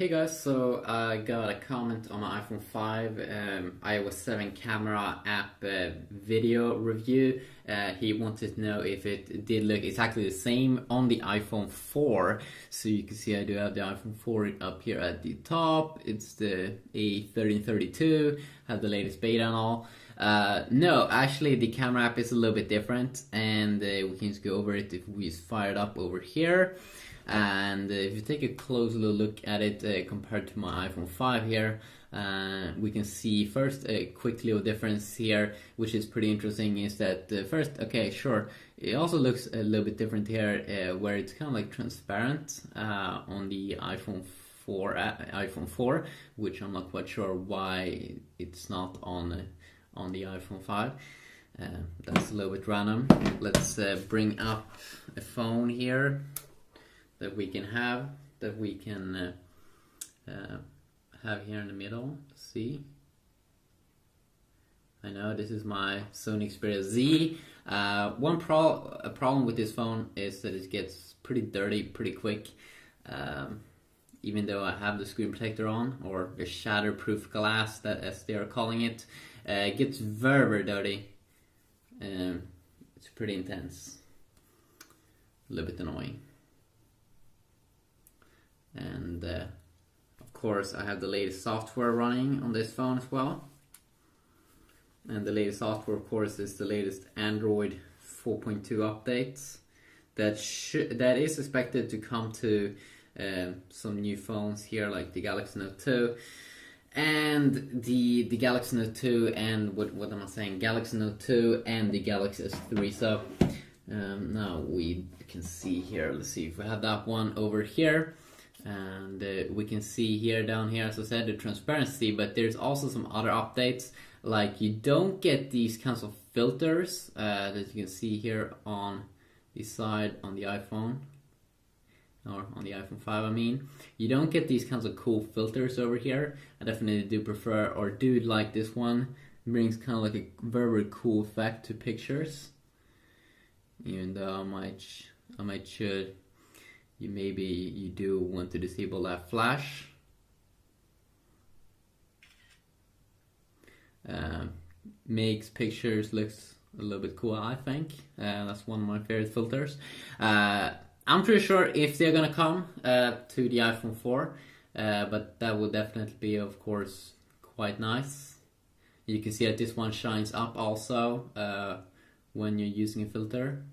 Hey guys, so I got a comment on my iPhone 5 iOS 7 camera app video review. He wanted to know if it did look exactly the same on the iPhone 4. So you can see I do have the iPhone 4 up here at the top. It's the A1332, have the latest beta and all. No, actually the camera app is a little bit different, and we can just go over it if we just fire it up over here. And if you take a close little look at it compared to my iPhone 5 here, we can see first a quick little difference here, which is pretty interesting, is that first, okay, sure, it also looks a little bit different here, where it's kind of like transparent on the iPhone 4, which I'm not quite sure why it's not on the iPhone 5. That's a little bit random. Let's bring up a phone here that we can have here in the middle. See, I know this is my Sony Xperia Z. One problem with this phone is that it gets pretty dirty pretty quick. Even though I have the screen protector on, or the shatterproof glass, that as they are calling it, it gets very, very dirty. It's pretty intense, a little bit annoying. And of course I have the latest software running on this phone as well, and the latest software of course is the latest Android 4.2 updates that is expected to come to some new phones here, like the Galaxy Note 2 and the Galaxy Note 2 and what am I saying, Galaxy Note 2 and the Galaxy S3. So now we can see here, let's see if we have that one over here. And we can see here, down here, as I said, the transparency, but there's also some other updates, like you don't get these kinds of filters that you can see here on the side on the iPhone, or on the iPhone 5 I mean. You don't get these kinds of cool filters over here. I definitely do prefer, or do like this one. It brings kind of like a very, very cool effect to pictures, even though I might should. Maybe you do want to disable that flash. Makes pictures looks a little bit cool, I think. That's one of my favorite filters. I'm pretty sure if they're gonna come to the iPhone 4, but that would definitely be, of course, quite nice. You can see that this one shines up also when you're using a filter.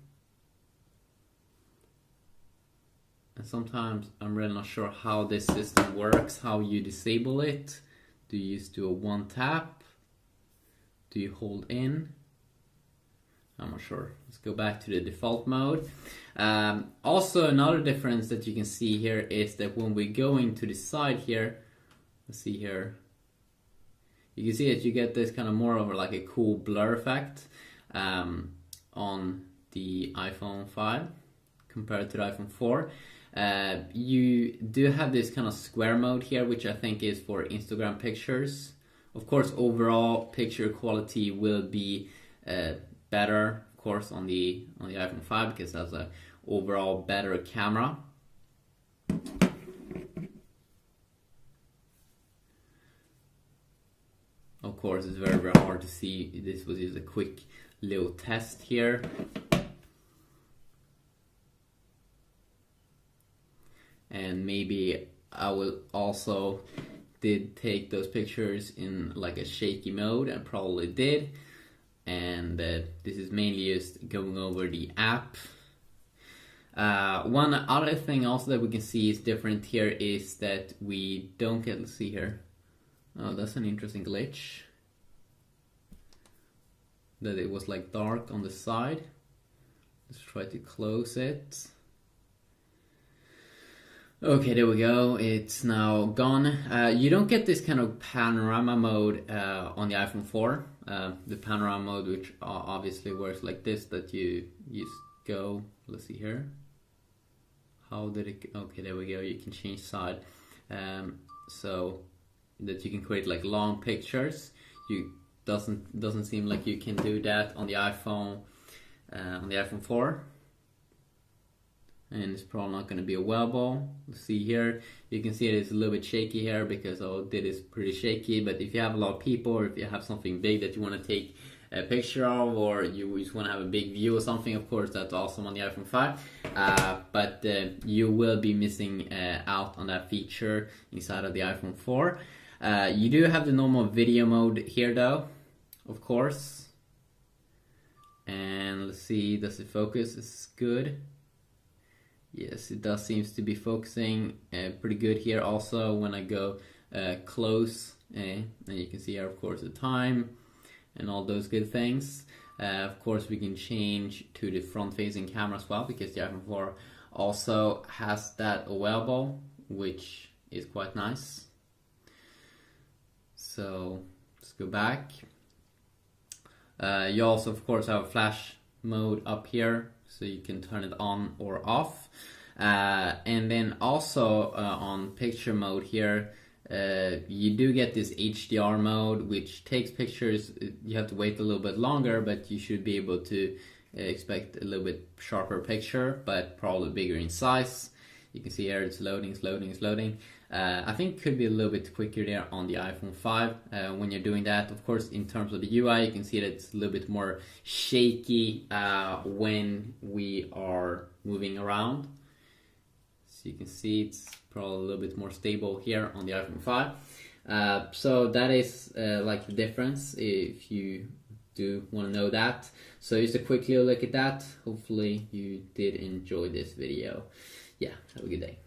And sometimes I'm really not sure how this system works, how you disable it. Do you just do a one tap? Do you hold in? I'm not sure. Let's go back to the default mode. Also, another difference that you can see here is that when we go into the side here, let's see here, you can see that you get this kind of more of like a cool blur effect on the iPhone 5 compared to the iPhone 4. You do have this kind of square mode here, which I think is for Instagram pictures. Of course, overall picture quality will be better, of course, on the iPhone 5, because that's a overall better camera. Of course, it's very, very hard to see. This was just a quick little test here. And maybe I will also did take those pictures in like a shaky mode, and probably did. And this is mainly just going over the app. One other thing also that we can see is different here is that we don't get, let's see here. Oh, that's an interesting glitch. That it was like dark on the side. Let's try to close it. Okay, there we go. It's now gone. You don't get this kind of panorama mode on the iPhone 4. The panorama mode, which obviously works like this, that you go, let's see here. How did it, okay, there we go. You can change side. So that you can create like long pictures. Doesn't seem like you can do that on the iPhone 4. and it's probably not going to be a well ball. Let's see here. You can see it's a little bit shaky here because all it did is pretty shaky. But if you have a lot of people, or if you have something big that you want to take a picture of, or you just want to have a big view or something, of course that's awesome on the iPhone 5. But you will be missing out on that feature inside of the iPhone 4. You do have the normal video mode here though, of course. And let's see, does it focus? It's good. Yes, it does seems to be focusing pretty good here. Also, when I go close, and you can see here, of course, the time and all those good things. Of course, we can change to the front-facing camera as well, because the iPhone 4 also has that available, which is quite nice. So let's go back. You also, of course, have a flash mode up here, so you can turn it on or off. And then also on picture mode here, you do get this HDR mode, which takes pictures. You have to wait a little bit longer, but you should be able to expect a little bit sharper picture, but probably bigger in size. You can see here it's loading, it's loading, it's loading. I think it could be a little bit quicker there on the iPhone 5 when you're doing that. Of course, in terms of the UI, you can see that it's a little bit more shaky when we are moving around. So you can see it's probably a little bit more stable here on the iPhone 5. So that is like the difference, if you do want to know that. So just a quick little look at that. Hopefully you did enjoy this video. Yeah, have a good day.